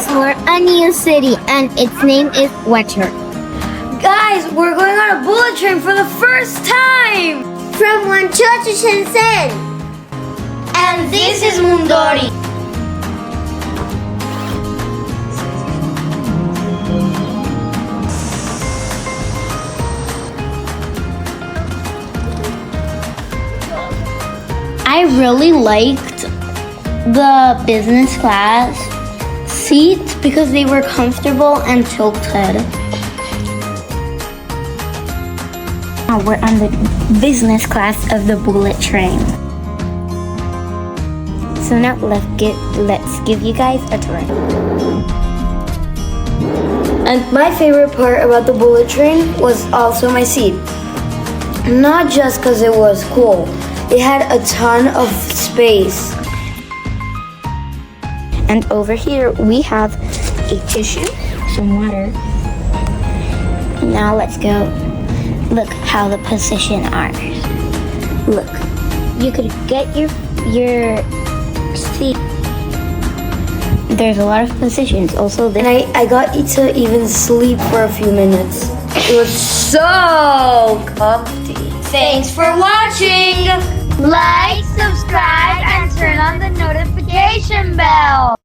explore a new city, and its name is Water. Guys, we're going on a bullet train for the first time! From Guangzhou to Shenzhen. And this is Mundori. I really liked the business class seats because they were comfortable and tilted. Now we're on the business class of the bullet train. So now let's give you guys a tour. And my favorite part about the bullet train was also my seat. Not just because it was cool, it had a ton of space. And over here we have a tissue, some water. Now let's go. Look how the position are. Look, you could get your seat. There's a lot of positions. Also, And I got to even sleep for a few minutes. It was so comfy. Thanks for watching! Like, subscribe, and turn on the notification bell.